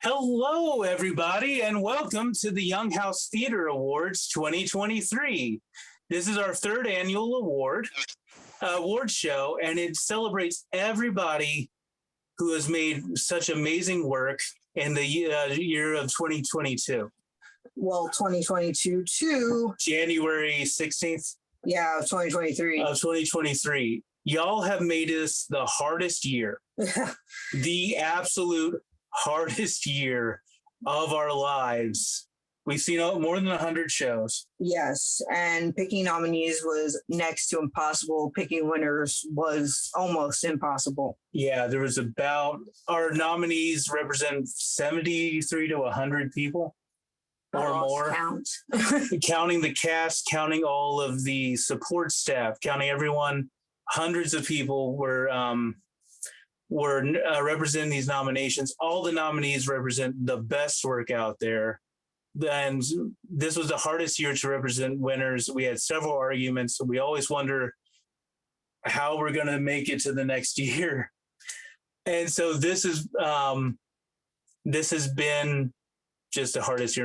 Hello, everybody, and welcome to the Young-Howze Theater Awards 2023. This is our third annual award show, and it celebrates everybody who has made such amazing work in the year of 2022. Well, 2022 too. January 16th. Yeah, of 2023. Of 2023. Y'all have made this the hardest year. The absolute hardest year of our lives. We've seen more than 100 shows. Yes, and picking nominees was next to impossible. Picking winners was almost impossible. Yeah, there was our nominees represent 73 to 100 people or more. Counting the cast, counting all of the support staff, counting everyone, hundreds of people were representing these nominations. All the nominees represent the best work out there. And this was the hardest year to represent winners. We had several arguments. So we always wonder how we're going to make it to the next year. And so this has been just the hardest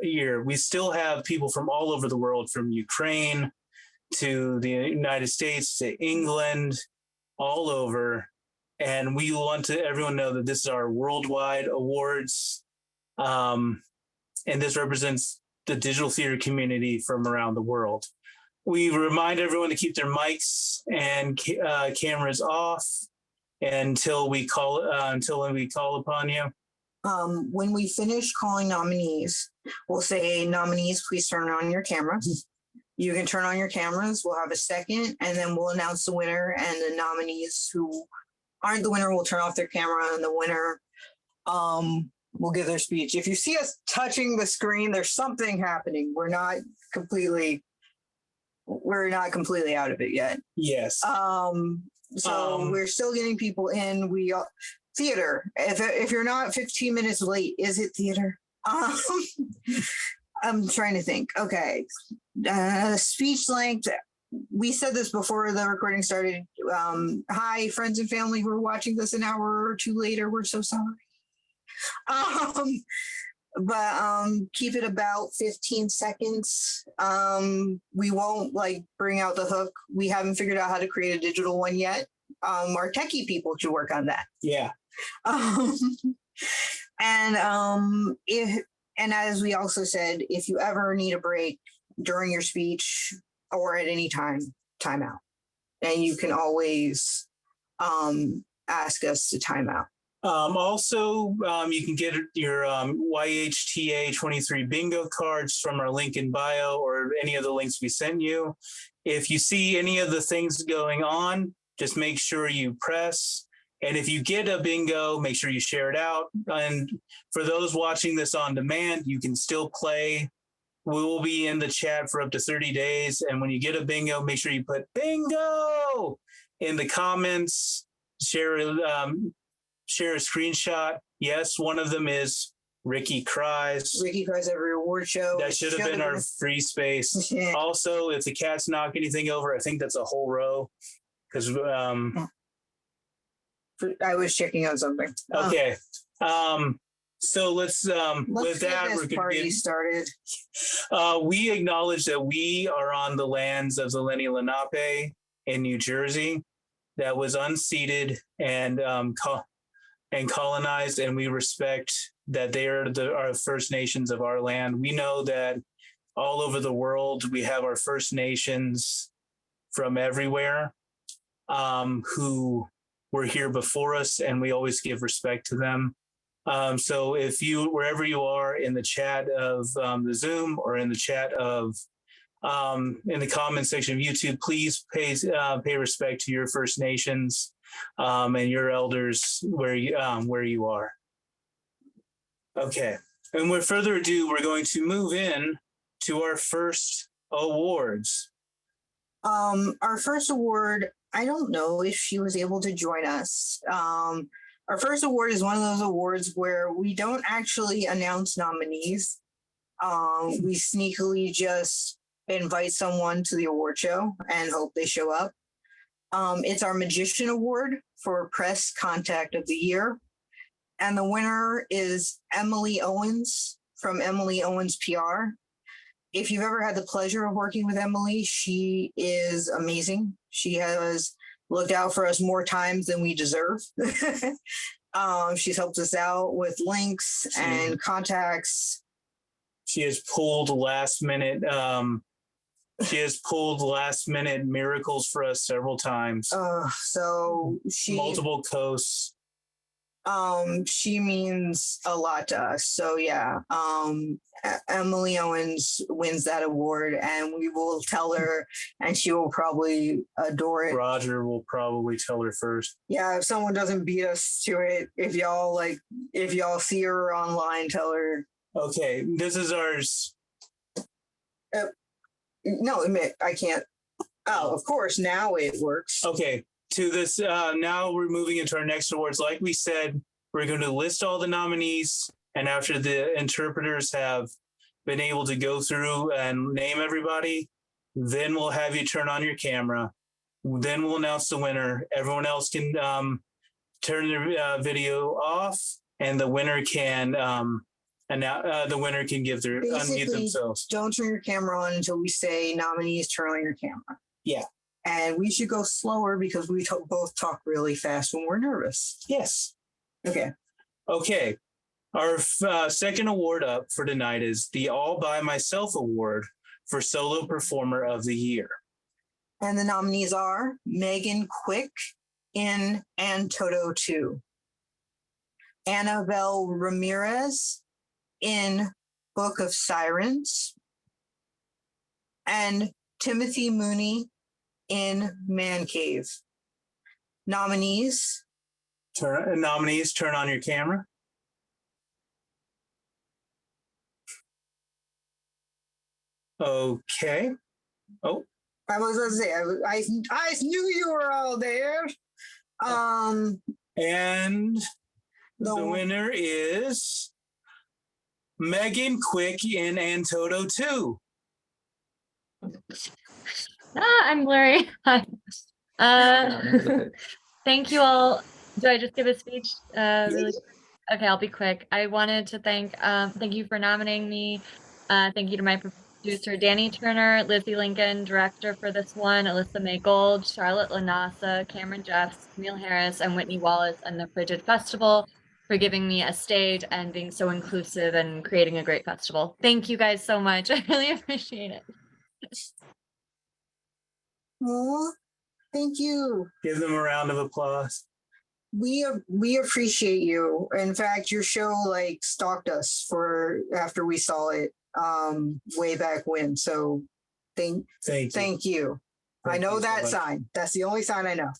year. We still have people from all over the world, from Ukraine to the United States to England, all over. And we want to everyone know that this is our worldwide awards. And this represents the digital theater community from around the world. We remind everyone to keep their mics and cameras off until we call upon you. When we finish calling nominees, we'll say, nominees, please turn on your cameras. You can turn on your cameras. We'll have a second, and then we'll announce the winner, and the nominees who aren't the winner will turn off their camera, and the winner will give their speech. If you see us touching the screen, there's something happening. We're not completely out of it yet. Yes. So we're still getting people in. Theater. If you're not 15 minutes late, is it theater? I'm trying to think. Okay. Speech length. We said this before the recording started. Hi, friends and family who are watching this an hour or two later. We're so sorry. But keep it about 15 seconds. We won't bring out the hook. We haven't figured out how to create a digital one yet. Our techie people should work on that. Yeah. And as we also said, if you ever need a break during your speech or at any time out, and you can always ask us to time out. Also, you can get your YHTA 23 bingo cards from our link in bio or any of the links we sent you. If you see any of the things going on, just make sure you press. And if you get a bingo, make sure you share it out. And for those watching this on demand, you can still play. We will be in the chat for up to 30 days. And when you get a bingo, make sure you put bingo in the comments. Share a screenshot. Yes, one of them is Ricky Cries. Ricky Cries every award show. That should have been our free space. Also, if the cats knock anything over, I think that's a whole row. Because I was checking on something. Okay. So let's with that, we're going to started. We acknowledge that we are on the lands of the Lenni Lenape in New Jersey that was unceded and colonized, and we respect that they are our First Nations of our land. We know that all over the world we have our First Nations from everywhere who were here before us, and we always give respect to them. So if wherever you are in the chat of the Zoom or in the chat of in the comment section of YouTube, please pay respect to your First Nations and your elders where you are. Okay, and with further ado, we're going to move in to our first awards. Our first award, I don't know if she was able to join us. Our first award is one of those awards where we don't actually announce nominees. We sneakily just invite someone to the award show and hope they show up. It's our Magician Award for Press Contact of the Year. And the winner is Emily Owens from Emily Owens PR. If you've ever had the pleasure of working with Emily, she is amazing. She has looked out for us more times than we deserve. She's helped us out with links and contacts. She has pulled last minute miracles for us several times. So she multiple coasts. She means a lot to us. So yeah, Emily Owens wins that award, and we will tell her, and she will probably adore it. Roger will probably tell her first. Yeah, if someone doesn't beat us to it, if y'all see her online, tell her. Okay, this is ours. No, I can't. Oh, of course, now it works. Okay, to this, now we're moving into our next awards. Like we said, we're going to list all the nominees, and after the interpreters have been able to go through and name everybody, then we'll have you turn on your camera. Then we'll announce the winner. Everyone else can turn their video off, and the winner can give their unmute themselves. Don't turn your camera on until we say nominees turn on your camera. Yeah. And we should go slower because we both talk really fast when we're nervous. Yes. Okay. Okay. Our second award up for tonight is the All By Myself Award for Solo Performer of the Year. And the nominees are Megan Quick in And Toto 2, Annabelle Ramirez in Book of Sirens, and Timothy Mooney in Man Cave. Nominees, turn on your camera. Okay. Oh. I was going to say, I knew you were all there. And the winner is Megan Quick in And Toto 2. I'm blurry. Thank you all. Do I just give a speech? Really? Okay, I'll be quick. I wanted to thank you for nominating me. Thank you to my producer, Danny Turner, Lizzie Lincoln, director for this one, Alyssa May Gold, Charlotte Lanasa, Cameron Jeffs, Camille Harris, and Whitney Wallace, and the Frigid Festival for giving me a stage and being so inclusive and creating a great festival. Thank you guys so much. I really appreciate it. Oh, thank you. Give them a round of applause. We appreciate you. In fact, your show stalked us after we saw it way back when. So thank you. I know that sign. That's the only sign I know.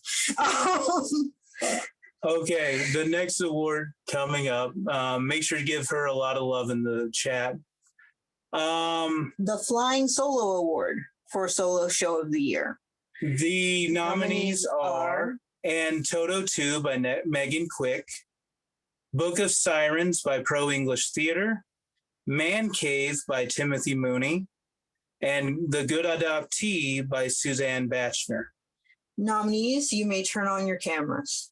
Okay, the next award coming up. Make sure to give her a lot of love in the chat. The Flying Solo Award for Solo Show of the Year. The nominees are And Toto 2 by Megan Quick, Book of Sirens by Pro English Theater, Man Cave by Timothy Mooney, and The Good Adoptee by Suzanne Bachner. Nominees, you may turn on your cameras.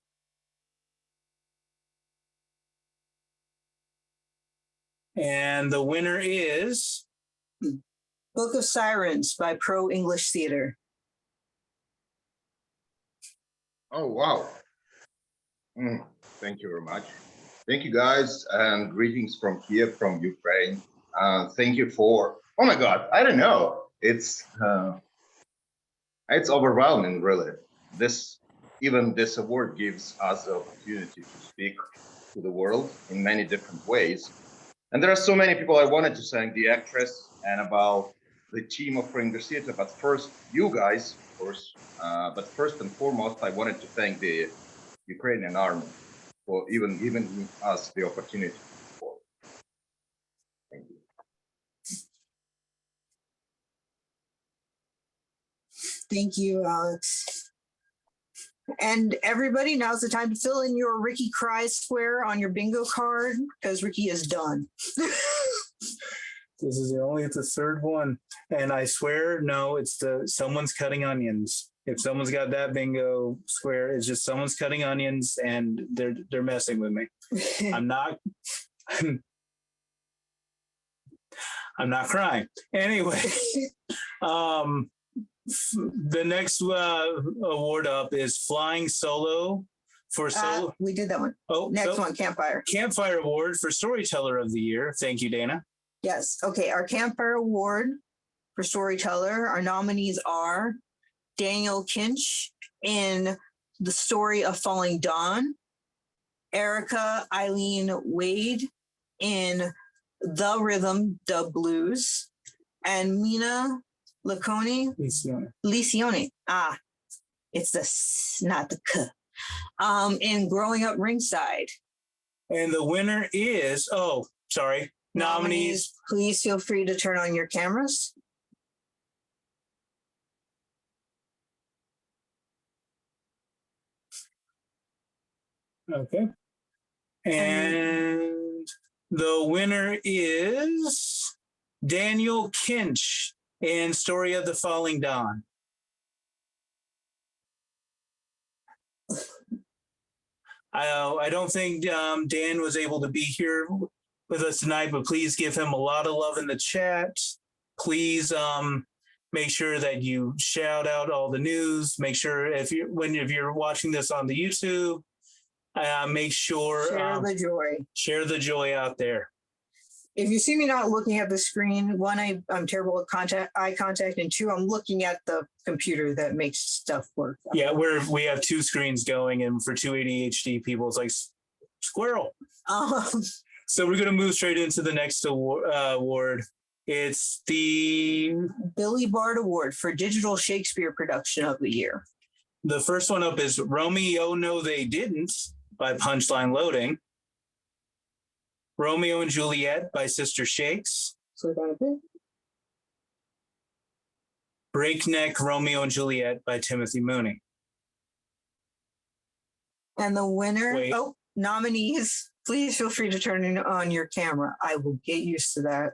And the winner is Book of Sirens by Pro English Theater. Oh, wow. Thank you very much. Thank you, guys, and greetings from here, from Ukraine. Thank you for, oh my God, I don't know. It's overwhelming, really. Even this award gives us the opportunity to speak to the world in many different ways. And there are so many people I wanted to thank, the actress and about the team of Pro English Theater, but first, you guys, of course. But first and foremost, I wanted to thank the Ukrainian army for even giving us the opportunity to perform. Thank you. Thank you, Alex. And everybody, now's the time to fill in your Ricky Cries square on your bingo card because Ricky is done. This is the third one. And I swear, no, someone's cutting onions. If someone's got that bingo square, it's just someone's cutting onions and they're messing with me. I'm not crying. Anyway, the next award up is Flying Solo for solo. We did that one. Oh, Next one, Campfire. Campfire Award for Storyteller of the Year. Thank you, Dana. Yes. Okay. Our Campfire Award for Storyteller. Our nominees are Daniel Kinch in The Story of Falling Dawn, Erica Eileen Wade in The Rhythm, The Blues, and Mina Licione. It's the S, not the K. In Growing Up Ringside. And the winner is, nominees. Please feel free to turn on your cameras. Okay. And the winner is Daniel Kinch in Story of the Falling Dawn. I don't think Dan was able to be here with us tonight, but please give him a lot of love in the chat. Please make sure that you shout out all the news. Make sure if you're watching this on the YouTube, make sure share the joy out there. If you see me not looking at the screen, one, I'm terrible at eye contact, and two, I'm looking at the computer that makes stuff work. Yeah, we have two screens going, and for two ADHD people, it's like squirrel. So we're going to move straight into the next award. It's the Billy Bard Award for Digital Shakespeare Production of the Year. The first one up is Romeo No They Didn't by Punchline Loading. Romeo and Juliet by Sister Shakes. Breakneck Romeo and Juliet by Timothy Mooney. And the winner, nominees, please feel free to turn on your camera. I will get used to that.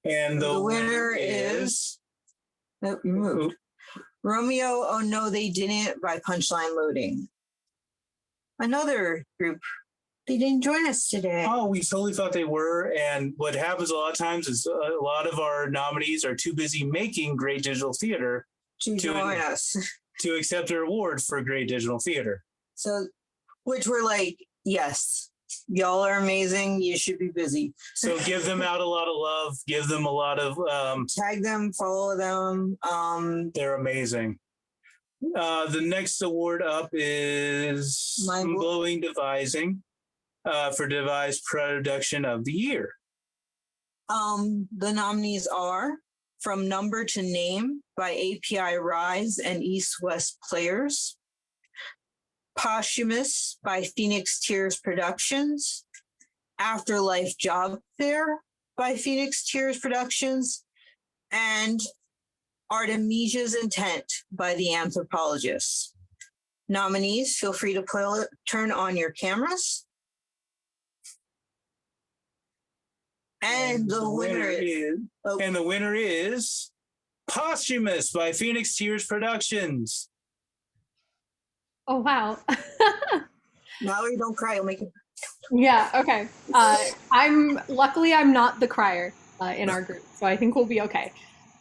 And the winner is... Nope, you moved. Romeo, Oh No They Didn't by Punchline Loading. Another group, they didn't join us today. Oh, we totally thought they were. And what happens a lot of times is a lot of our nominees are too busy making great digital theater to join us. To accept their award for great digital theater. So, which we're like, yes, y'all are amazing. You should be busy. So give them out a lot of love. Give them a lot of... tag them, follow them. They're amazing. The next award up is Mind-Blowing Devising for Device Production of the Year. The nominees are From Number to Name by API Rise and East West Players, Posthumous by Phoenix Tears Productions, Afterlife Job Fair by Phoenix Tears Productions, and Artemisia's Intent by The Anthropologists. Nominees, feel free to turn on your cameras. And the winner is Posthumous by Phoenix Tears Productions. Oh, wow. Mallory, don't cry. I'll make it. Yeah, okay. I'm not the crier in our group, so I think we'll be okay.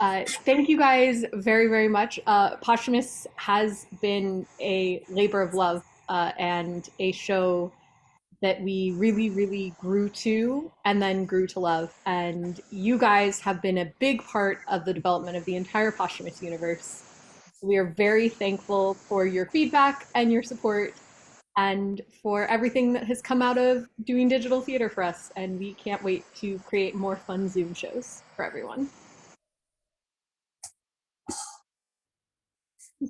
Thank you guys very, very much. Posthumous has been a labor of love and a show that we really, really grew to and then grew to love. And you guys have been a big part of the development of the entire Posthumous universe. We are very thankful for your feedback and your support and for everything that has come out of doing digital theater for us. And we can't wait to create more fun Zoom shows for everyone.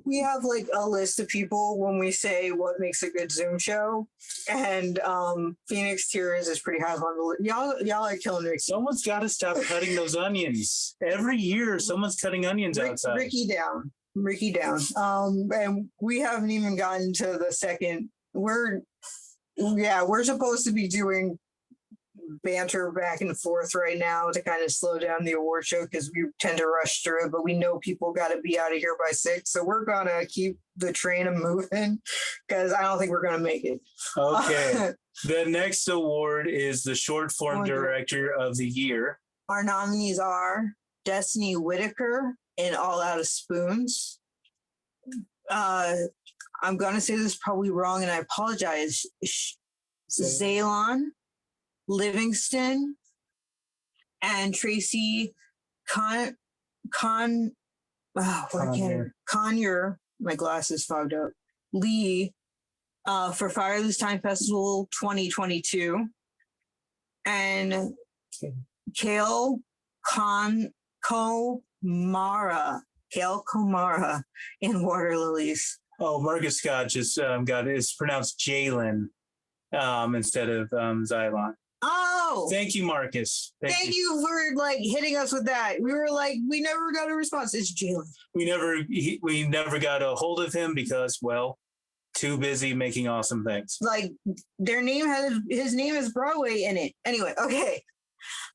We have like a list of people when we say what makes a good Zoom show, and Phoenix Tears is pretty high on the list. Y'all are killing me. Someone's got to stop cutting those onions. Every year, someone's cutting onions outside. Ricky down. And we haven't even gotten to the second. We're supposed to be doing banter back and forth right now to kind of slow down the award show because we tend to rush through it, but we know people got to be out of here by 6. So we're going to keep the train moving because I don't think we're going to make it. Okay. The next award is the Short Form Director of the Year. Our nominees are Destiny Whitaker in All Out of Spoons. I'm going to say this probably wrong and I apologize. Zaylon Livingston and Tracy Conyer, my glasses fogged up, Lee for Fire This Time Festival 2022, and Kale Komara in Water Lilies. Oh, Marcus Scott just got it. It's pronounced Jalen instead of Xylon. Oh, thank you, Marcus. Thank you for like hitting us with that. We were like, we never got a response. It's Jalen. We never got a hold of him because, well, too busy making awesome things. Like his name has Broadway in it. Anyway, okay.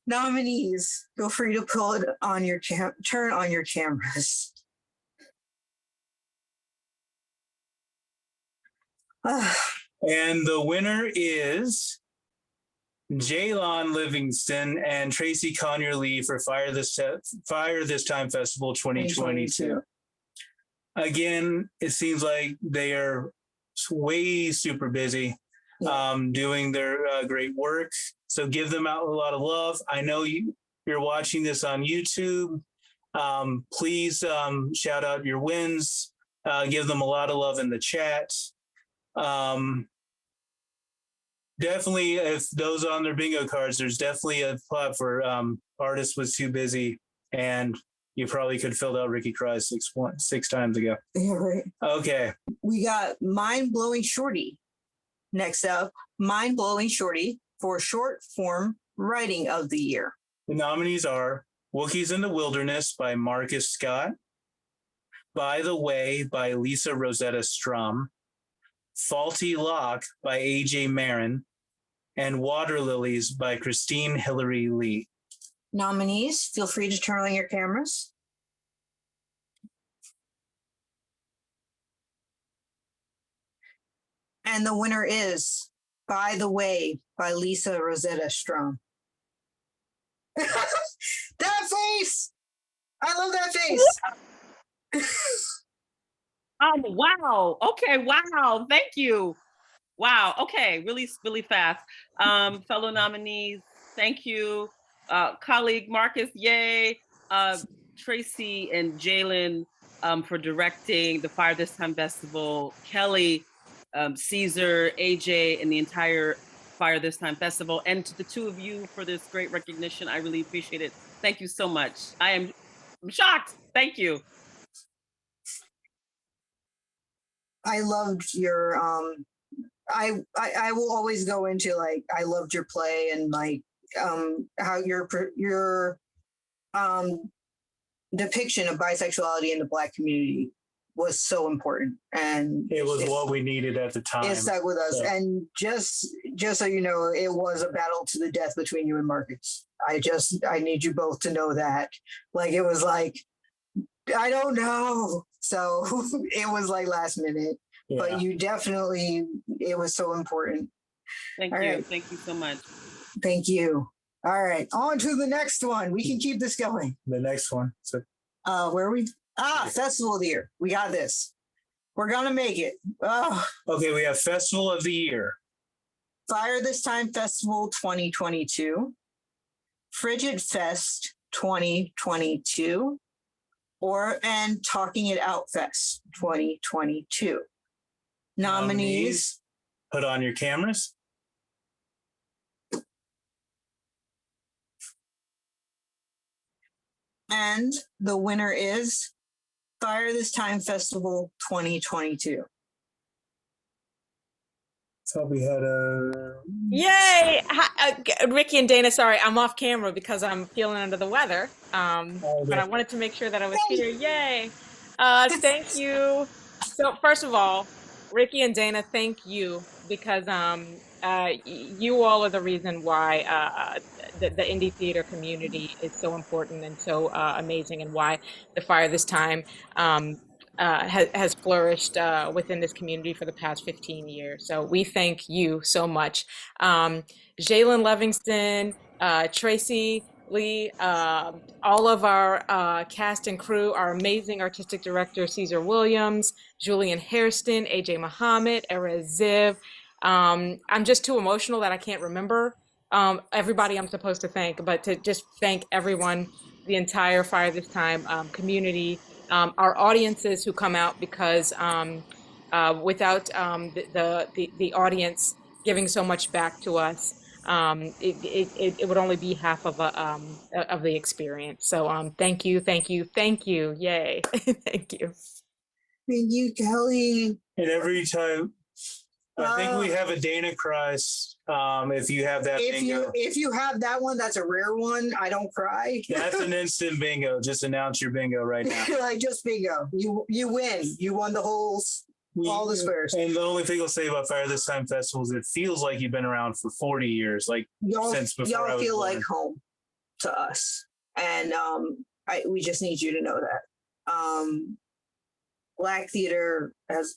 Nominees, feel free to pull it on your turn on your cameras. And the winner is Jaylon Livingston and Tracy Conyer Lee for Fire This Time Festival 2022. Again, it seems like they are way super busy doing their great work. So give them out a lot of love. I know you're watching this on YouTube. Please shout out your wins. Give them a lot of love in the chat. Definitely, if those on their bingo cards, there's definitely a plot for artist was too busy, and you probably could fill out Ricky Cries six times ago. Yeah, right. Okay. We got Mind Blowing Shorty. Next up, Mind Blowing Shorty for Short Form Writing of the Year. The nominees are Wookiees in the Wilderness by Marcus Scott, By the Way by Lisa Rosetta Strum, Faulty Lock by AJ Marin, and Water Lilies by Christine Hillary Lee. Nominees, feel free to turn on your cameras. And the winner is By the Way by Lisa Rosetta Strum. That face! I love that face. Wow. Okay. Wow. Thank you. Wow. Okay. Really, really fast. Fellow nominees, thank you. Colleague Marcus, yay. Tracy and Jalen for directing the Fire This Time Festival. Kelly, Caesar, AJ, and the entire Fire This Time Festival. And to the two of you for this great recognition. I really appreciate it. Thank you so much. I'm shocked. Thank you. I loved your I will always go into like I loved your play and like how your depiction of bisexuality in the Black community was so important, and it was what we needed at the time. It stuck with us. So. And just so you know, it was a battle to the death between you and Marcus. I need you both to know that. Like it was like I don't know. So it was like last minute, but you definitely, it was so important. Thank you. Right. Thank you so much. Thank you. All right. On to the next one. We can keep this going. The next one. So, where are we? Festival of the Year. We got this. We're going to make it. Oh. Okay. We have Festival of the Year. Fire This Time Festival 2022. Frigid Fest 2022. And Talking It Out Fest 2022. Nominees. Put on your cameras. And the winner is Fire This Time Festival 2022. So we had a... Yay! Hi, Ricky and Dana, sorry, I'm off camera because I'm feeling under the weather. But I wanted to make sure that I was here. Yay! Thank you. So first of all, Ricky and Dana, thank you because you all are the reason why the indie theater community is so important and so amazing, and why the Fire This Time has flourished within this community for the past 15 years. So we thank you so much. Jalen Livingston, Tracy Lee, all of our cast and crew, our amazing artistic director, Caesar Williams, Julian Hairston, AJ Muhammad, Erez Ziv. I'm just too emotional that I can't remember everybody I'm supposed to thank, but to just thank everyone, the entire Fire This Time community, our audiences who come out, because without the audience giving so much back to us, it would only be half of the experience. So thank you, thank you, thank you, yay, thank you. Thank you, Kelly. And every time, I think we have a Dana Christ. If you have that bingo. If you have that one, that's a rare one. I don't cry. That's an instant bingo. Just announce your bingo right now. Like, just bingo. You win. You won the whole all the squares. And the only thing I'll say about Fire This Time Festival is it feels like you've been around for 40 years, like since before I was feel born. like home to us, and we just need you to know that. Black theater has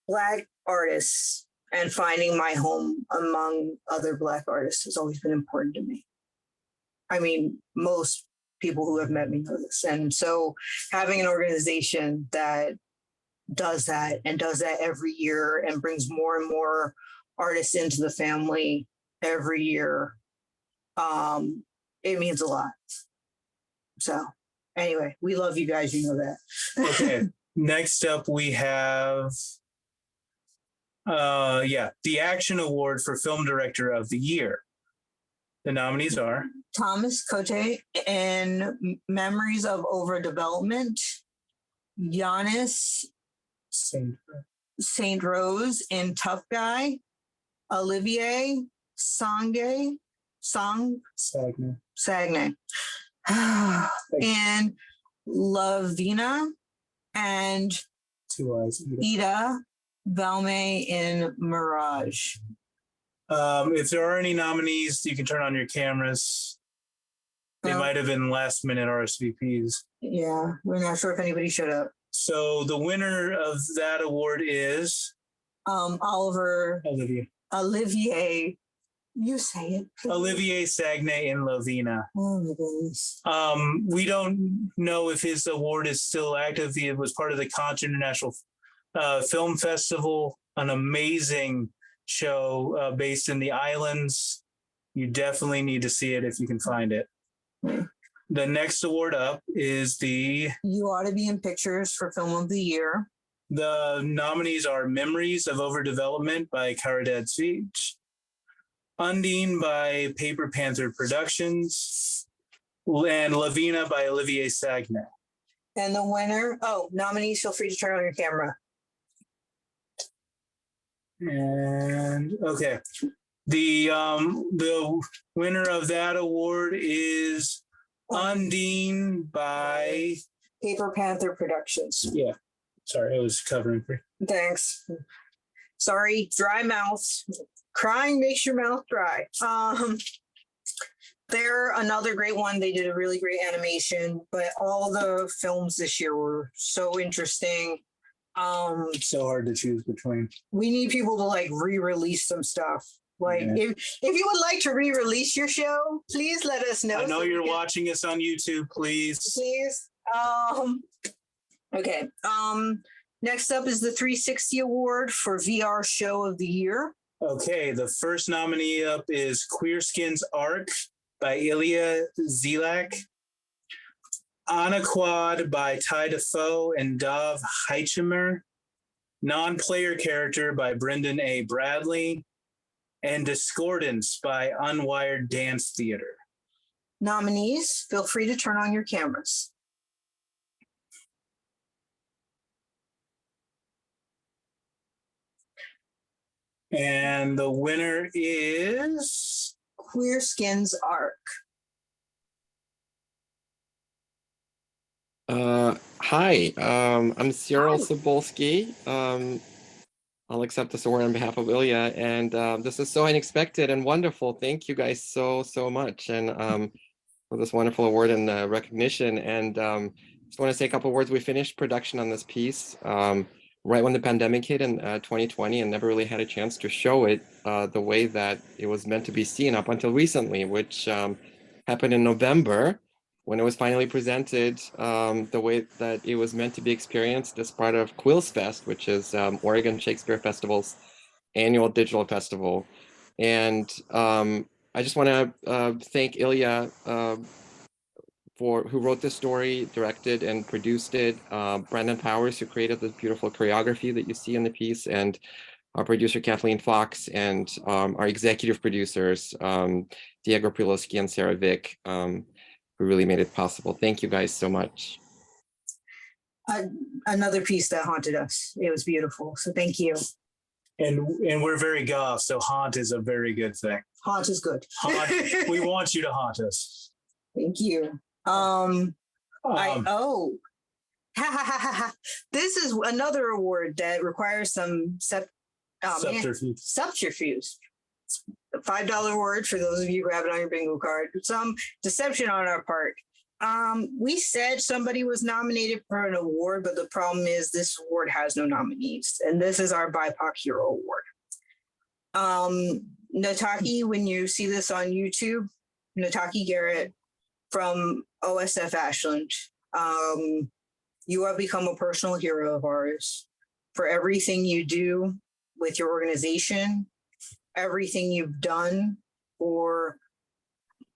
Black artists, and finding my home among other Black artists has always been important to me. I mean, most people who have met me know this. And so having an organization that does that every year and brings more and more artists into the family every year, it means a lot. So anyway, we love you guys, you know that. Okay, next up we have the Action Award for Film Director of the Year. The nominees are Thomas Cote in Memories of Overdevelopment, Giannis St. Rose in Tough Guy, Olivier Sagne, and Lavina and Ida Valme in Mirage. If there are any nominees, you can turn on your cameras. They might have been last minute RSVPs. Yeah, we're not sure if anybody showed up. So the winner of that award is Olivier. You say it. Please. Olivier Sagne in Lavina. Oh my goodness. We don't know if his award is still active. It was part of the Conch International Film Festival, an amazing show based in the islands. You definitely need to see it if you can find it. The next award up is the You Ought to Be in Pictures for Film of the Year. The nominees are Memories of Overdevelopment by Caridad Speech, Undine by Paper Panther Productions, and Lavina by Olivier Sagne. And the winner, nominees, feel free to turn on your camera. And okay, the winner of that award is Undine by Paper Panther Productions. Yeah, sorry, I was covering for. Thanks. Sorry, dry mouth. Crying makes your mouth dry. They're another great one. They did a really great animation, but all the films this year were so interesting. It's so hard to choose between. We need people to like re-release some stuff. Like if you would like to re-release your show, please let us know. I know you're watching us on YouTube, please. Please. Okay. Next up is the 360 Award for VR Show of the Year. Okay, the first nominee up is Queer Skin's Arc by Ilya Zelak, Anaquad by Ty Defoe and Dov Heichemer, Non-Player Character by Brendan A. Bradley, and Discordance by Unwired Dance Theater. Nominees, feel free to turn on your cameras. And the winner is Queer Skin's Arc. Hi, I'm Cyril Sobolski. I'll accept this award on behalf of Ilya, and this is so unexpected and wonderful. Thank you guys so much, and for this wonderful award and recognition. And just want to say a couple of words. We finished production on this piece right when the pandemic hit in 2020, and never really had a chance to show it the way that it was meant to be seen up until recently, which happened in November, when it was finally presented the way that it was meant to be experienced as part of Quills Fest, which is Oregon Shakespeare Festival's annual digital festival. And I just want to thank Ilya who wrote this story, directed and produced it, Brandon Powers, who created the beautiful choreography that you see in the piece, and our producer Kathleen Fox, and our executive producers, Diego Priloski and Sarah Vick, who really made it possible. Thank you guys so much. Another piece that haunted us. It was beautiful. So thank you. And we're very goth, so haunt is a very good thing. Haunt is good. We want you to haunt us. Thank you. This is another award that requires some subterfuge. A $5 award for those of you who have it on your bingo card. Some deception on our part. We said somebody was nominated for an award, but the problem is this award has no nominees, and this is our BIPOC Hero Award. Nataki, when you see this on YouTube, Nataki Garrett from OSF Ashland, you have become a personal hero of ours for everything you do with your organization, everything you've done for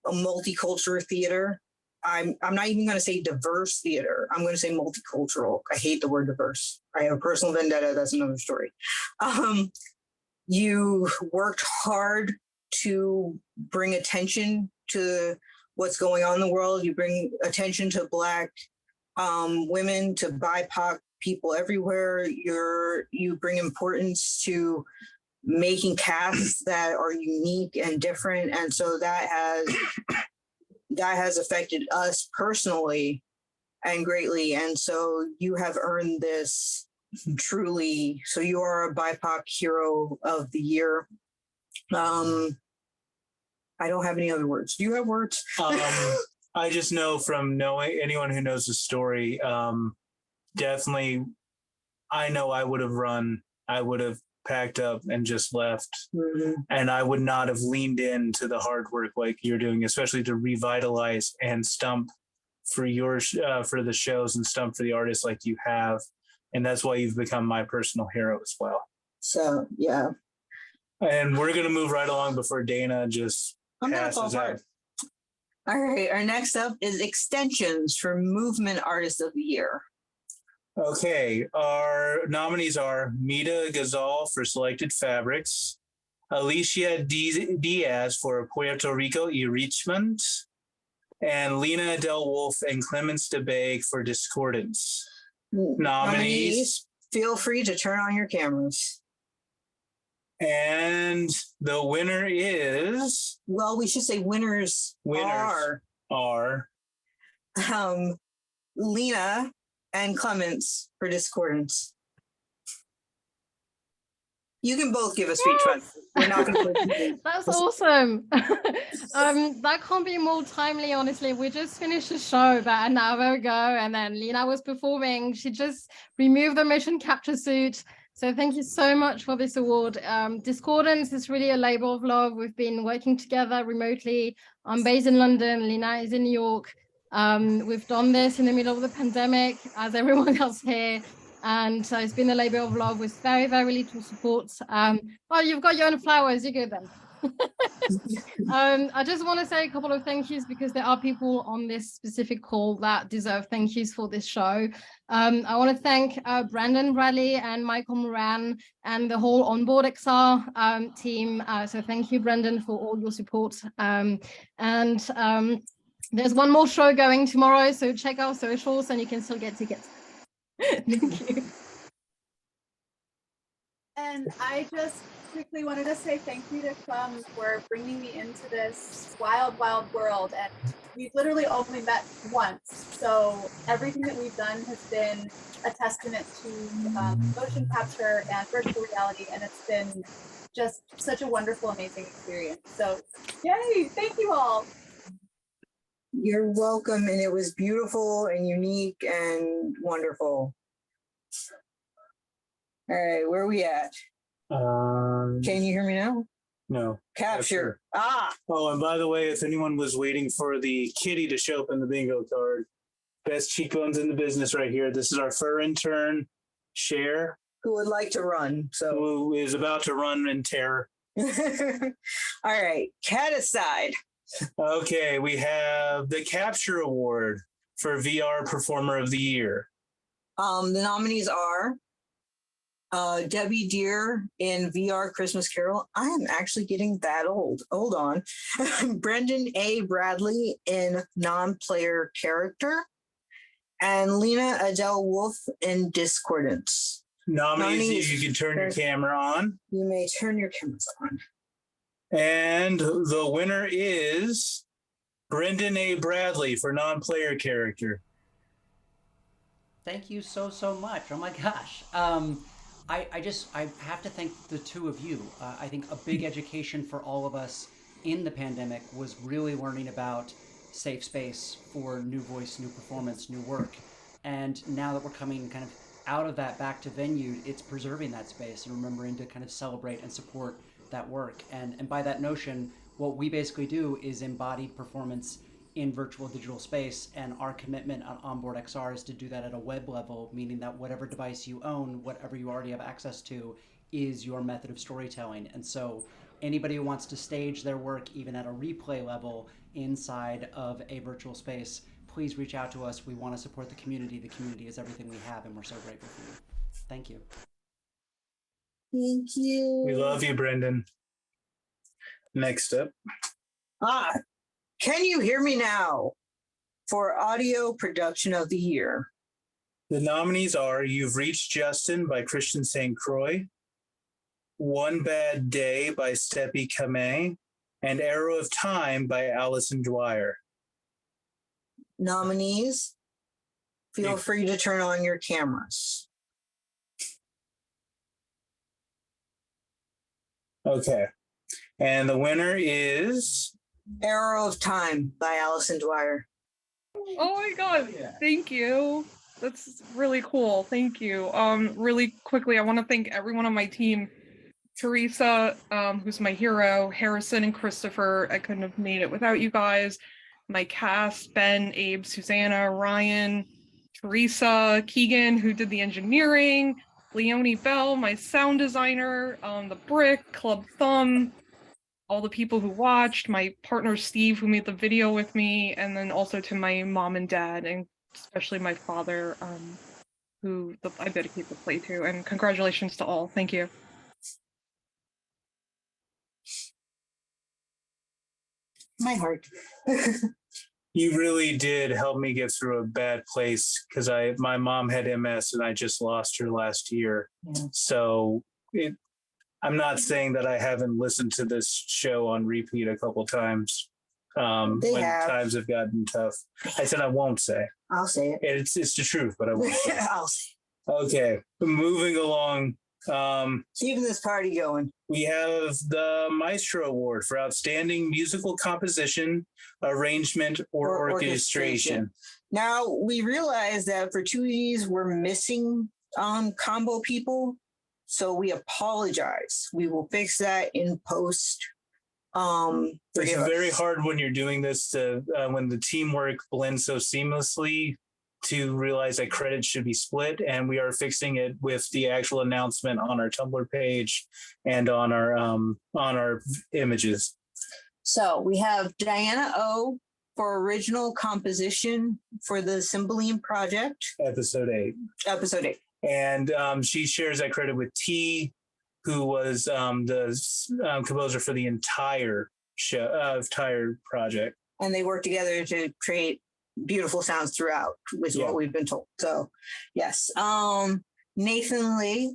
a multicultural theater. I'm not even going to say diverse theater. I'm going to say multicultural. I hate the word diverse. I have a personal vendetta. That's another story. You worked hard to bring attention to what's going on in the world. You bring attention to Black women, to BIPOC people everywhere. You bring importance to making casts that are unique and different. And so that has affected us personally and greatly. And so you have earned this truly. So you are a BIPOC Hero of the Year. I don't have any other words. Do you have words? I just know from knowing anyone who knows the story, definitely, I know I would have run. I would have packed up and just left. Mm-hmm. And I would not have leaned into the hard work like you're doing, especially to revitalize and stump for for the shows and stump for the artists like you have. And that's why you've become my personal hero as well. So, yeah. And we're going to move right along before Dana just passes out. All right. Our next up is extensions for Movement Artist of the Year. Okay. Our nominees are Mita Gazal for Selected Fabrics, Alicia Diaz for Puerto Rico Enrichment, and Lena Del Wolf and Clemens DeBake for Discordance. Nominees, feel free to turn on your cameras. And the winner is... Well, we should say winners are Lena and Clemens for Discordance. You can both give a speech. We're not going to. That's awesome. That can't be more timely, honestly. We just finished the show about an hour ago, and then Lena was performing. She just removed the motion capture suit. So thank you so much for this award. Discordance is really a labor of love. We've been working together remotely. I'm based in London. Lena is in New York. We've done this in the middle of the pandemic, as everyone else here. And so it's been a labor of love with very, very little support. Well, you've got your own flowers, you're good then. I just want to say a couple of thank yous because there are people on this specific call that deserve thank yous for this show. I want to thank Brandon Bradley and Michael Moran and the whole Onboard XR team. So thank you, Brandon, for all your support. There's one more show going tomorrow, so check our socials and you can still get tickets. Thank you. And I just quickly wanted to say thank you to Plum for bringing me into this wild, wild world. And we've literally only met once. So everything that we've done has been a testament to motion capture and virtual reality. And it's been just such a wonderful, amazing experience. So yay, thank you all. You're welcome. And it was beautiful and unique and wonderful. All right, where are we at? Can you hear me now? No. Capture. Oh, and by the way, if anyone was waiting for the kitty to show up in the bingo card, best cheekbones in the business right here. This is our fur intern, Cher, Who would like to run? So who is about to run in terror. all right, cat aside. Okay, we have the Capture Award for VR Performer of the Year. The nominees are Debbie Deere in VR Christmas Carol. I am actually getting that old. Hold on. Brendan A. Bradley in non-player character. And Lena Adele Wolf in Discordance. Nominees, you can turn your camera on. You may turn your cameras on. And the winner is Brendan A. Bradley for non-player character. Thank you so much. Oh my gosh. I have to thank the two of you. I think a big education for all of us in the pandemic was really learning about safe space for new voice, new performance, new work. And now that we're coming kind of out of that back to venue, it's preserving that space and remembering to kind of celebrate and support that work. And by that notion, what we basically do is embodied performance in virtual digital space, and our commitment on Onboard XR is to do that at a web level, meaning that whatever device you own, whatever you already have access to, is your method of storytelling. And so anybody who wants to stage their work even at a replay level inside of a virtual space, please reach out to us. We want to support the community. The community is everything we have, and we're so grateful for you. Thank you. Thank you. We love you, Brendan. Next up. Can you hear me now? For audio production of the year. The nominees are You've Reached Justin by Christian St. Croix, One Bad Day by Steppy Kamei, and Arrow of Time by Allison Dwyer. Nominees, feel free to turn on your cameras. Okay. And the winner is Arrow of Time by Allison Dwyer. Oh my god, thank you. That's really cool. Thank you. Really quickly, I want to thank everyone on my team. Teresa, who's my hero, Harrison and Christopher. I couldn't have made it without you guys. My cast, Ben, Abe, Susanna, Ryan, Teresa, Keegan, who did the engineering, Leonie Bell, my sound designer, the Brick, Club Thumb, all the people who watched, my partner Steve, who made the video with me, and then also to my mom and dad, and especially my father, who I dedicate the play to. And congratulations to all. Thank you. My heart. You really did help me get through a bad place because my mom had MS and I just lost her last year. Yeah. So I'm not saying that I haven't listened to this show on repeat a couple times when times have gotten tough. I said I won't say. I'll say it. It's the truth, but I won't say it. I'll say it. Okay, moving along. Keeping this party going. We have the Maestro Award for Outstanding Musical Composition, Arrangement, or Orchestration. Now, we realize that for 2 of these, we're missing combo people. So we apologize. We will fix that in post. It's very hard when you're doing this to when the teamwork blends so seamlessly to realize that credits should be split, and we are fixing it with the actual announcement on our Tumblr page and on our images. So we have Diana O for original composition for the Cymbeline project. Episode 8. And she shares that credit with T, who was the composer for the entire show, entire project. And they worked together to create beautiful sounds throughout, is what we've been told. So, yes. Nathan Lee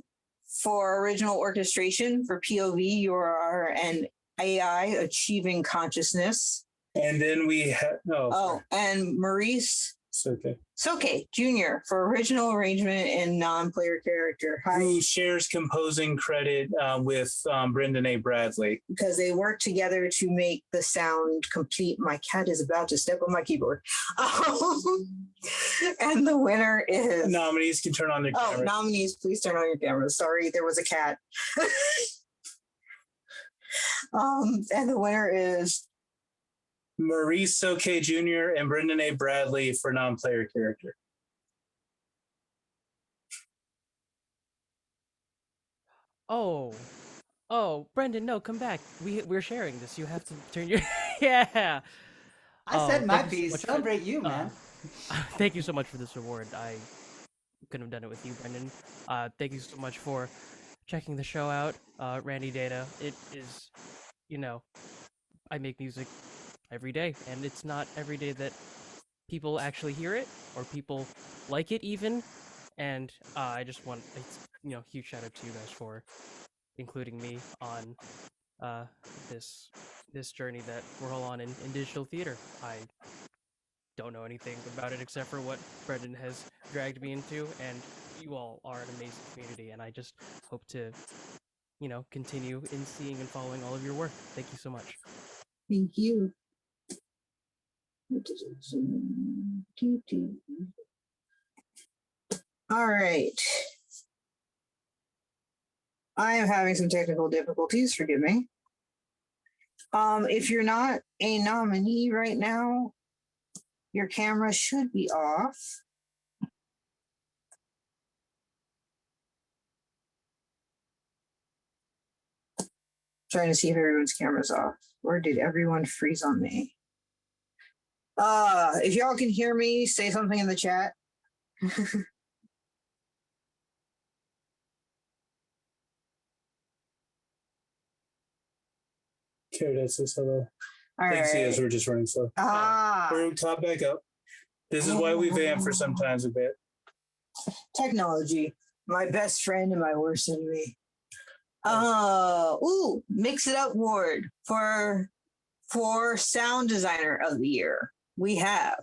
For original orchestration for POV, you are an AI achieving consciousness. And then we have and Maurice Soke Jr. for original arrangement and non-player character. Who shares composing credit with Brendan A. Bradley. Because they work together to make the sound complete. My cat is about to step on my keyboard. And the winner is... Nominees can turn on their cameras. Nominees, please turn on your cameras. Sorry, there was a cat. And the winner is... Maurice Soke Jr. and Brendan A. Bradley for non-player character. Oh, Brendan, no, come back. We're sharing this. You have to turn your yeah. I said my thank you so piece. much for- Celebrate you, man. Thank you so much for this award. I couldn't have done it with you, Brendan. Thank you so much for checking the show out, Randy Data. It is, I make music every day, and it's not every day that people actually hear it or people like it even. And I just want huge shout out to you guys for including me on this journey that we're all on in digital theater. I don't know anything about it except for what Brendan has dragged me into, and you all are an amazing community, and I just hope to continue in seeing and following all of your work. Thank you so much. Thank you. All right. I am having some technical difficulties, forgive me. If you're not a nominee right now, your camera should be off. Trying to see if everyone's camera's off. Or did everyone freeze on me? If y'all can hear me, say something in the chat. Carrie says hello. All Thanks, right. yes, we're just running slow. We're top back up. This is why we vamp for sometimes a bit. Technology, my best friend and my worst enemy. Mix It Up Award for Sound Designer of the Year. We have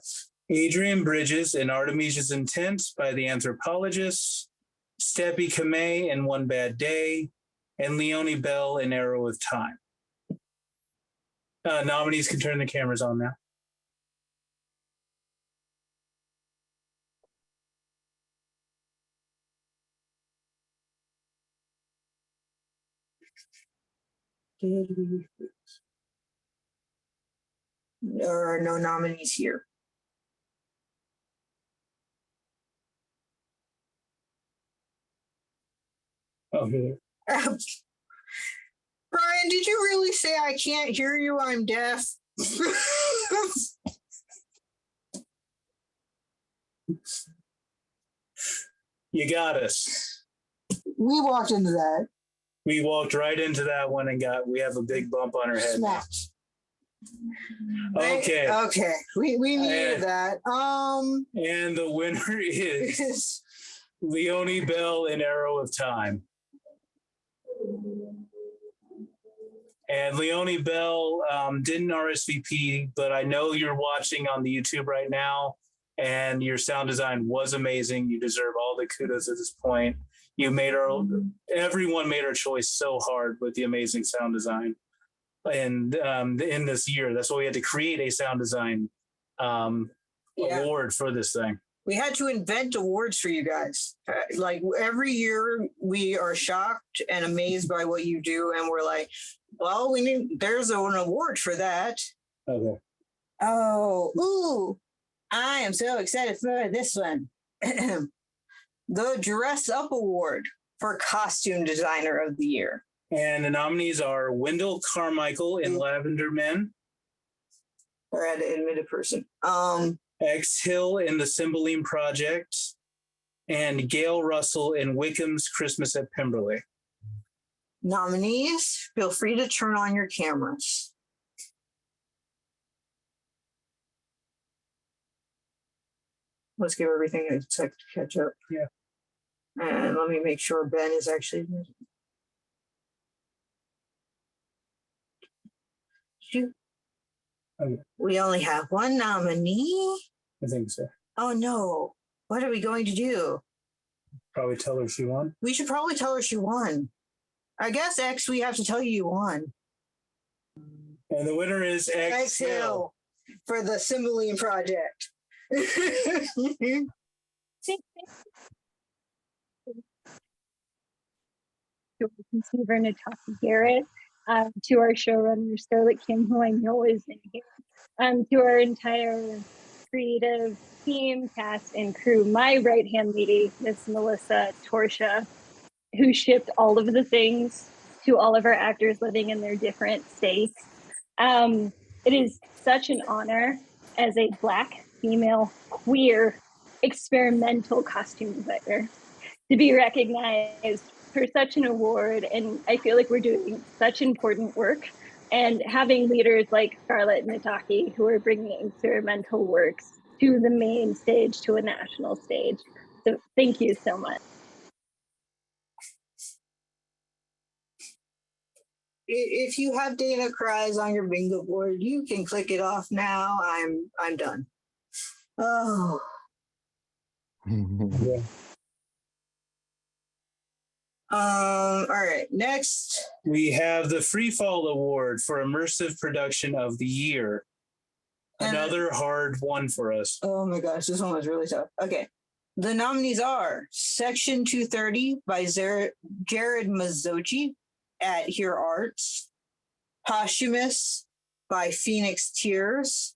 Adrian Bridges in Artemisia's Intent by the Anthropologists, Steppy Kamei in One Bad Day, and Leonie Bell in Arrow of Time. Nominees can turn the cameras on now. There are no nominees here. Oh, here. Brian, did you really say I can't hear you? I'm deaf. You got us. We walked into that. We walked right into that one and we have a big bump on our head. Smash. Okay. Okay. We needed that. And the winner is Leonie Bell in Arrow of Time. And Leonie Bell didn't RSVP, but I know you're watching on the YouTube right now, and your sound design was amazing. You deserve all the kudos at this point. Everyone made our choice so hard with the amazing sound design. And in this year, that's why we had to create a sound design award for this thing. We had to invent awards for you guys. Like every year, we are shocked and amazed by what you do, and we're like, well, there's an award for that. Okay. I am so excited for this one. The Dress Up Award for Costume Designer of the Year. And the nominees are Wendell Carmichael in Lavender Men. I had to admit a person. X Hill in The Cymbeline Project, and Gail Russell in Wickham's Christmas at Pemberley. Nominees, feel free to turn on your cameras. Let's give everything a sec to catch up. Yeah. And let me make sure Ben is actually. We only have one nominee. I think so. Oh no! What are we going to do? Probably tell her she won. We should probably tell her she won. I guess X. We have to tell you won. And the winner is X Hill for the Cymbeline project. To our conceiver, Natasha Garrett, to our showrunner, Scarlett Kim, who I know is in here, to our entire creative team, cast, and crew, my right-hand lady, Miss Melissa Torsha, who shipped all of the things to all of our actors living in their different states. It is such an honor as a Black, female, queer, experimental costume designer to be recognized for such an award. And I feel like we're doing such important work, and having leaders like Scarlett and Nataki who are bringing experimental works to the main stage, to a national stage. So thank you so much. If you have Dana Cries on your bingo board, you can click it off now. I'm done. Oh. Yeah. All right, next. We have the Freefall Award for Immersive Production of the Year. Another hard one for us. Oh my gosh, this one was really tough. Okay. The nominees are Section 230 by Jared Mazzochi at Here Arts, Posthumous by Phoenix Tears,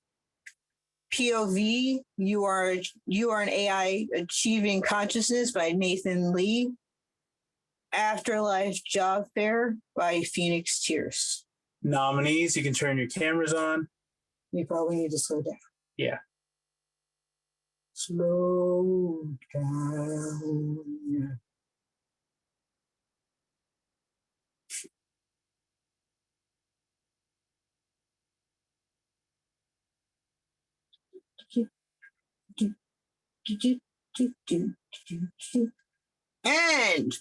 POV, You Are an AI Achieving Consciousness by Nathan Lee, Afterlife Job Fair by Phoenix Tears. Nominees, you can turn your cameras on. You probably need to slow down. Yeah. Slow down. And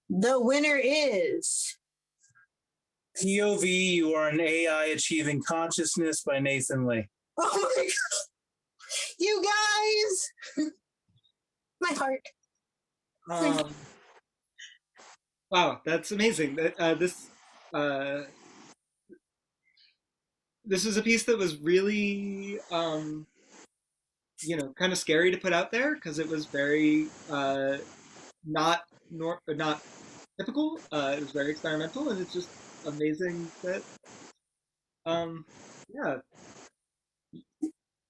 the winner is POV, You Are an AI Achieving Consciousness by Nathan Lee. Oh my God. You guys. My heart. Wow, that's amazing. This was a piece that was really, kind of scary to put out there because it was very not typical. It was very experimental, and it's just amazing that, yeah.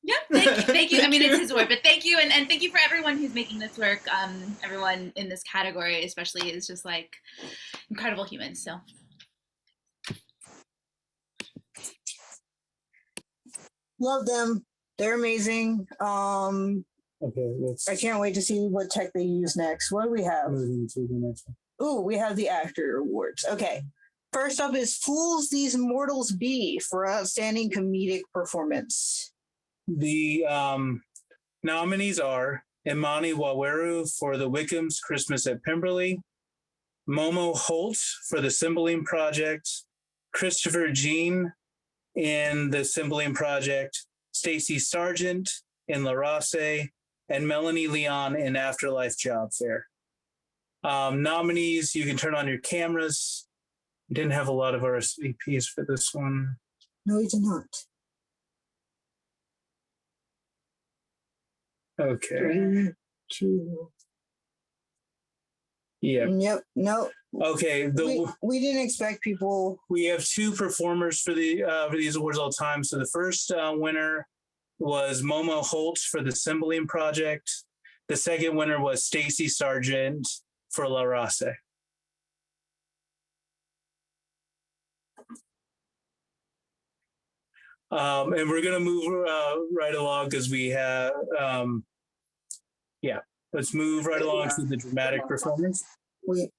Yeah, thank you. I mean, it's his work, but thank you, and thank you for everyone who's making this work. Everyone in this category, especially, is just like incredible humans. So. Love them. They're amazing. Okay, I can't wait to see what tech they use next. What do we have? Ooh, we have the actor awards. Okay. First up is Fools These Mortals Be for outstanding comedic performance. The nominees are Imani Waweru for The Wickham's Christmas at Pemberley, Momo Holt for The Cymbeline Project, Christopher Jean in The Cymbeline Project, Stacey Sargent in La Rasse, and Melanie Leon in Afterlife Job Fair. Nominees, you can turn on your cameras. We didn't have a lot of RSVPs for this one. No, we did not. Okay. 3, 2. Yeah. Yep. No. Okay. We didn't expect people. We have two performers for these awards all the time. So the first winner was Momo Holt for The Cymbeline Project. The second winner was Stacey Sargent for La Rasse. And we're going to move right along because we have, let's move right along to the dramatic performance. Wait.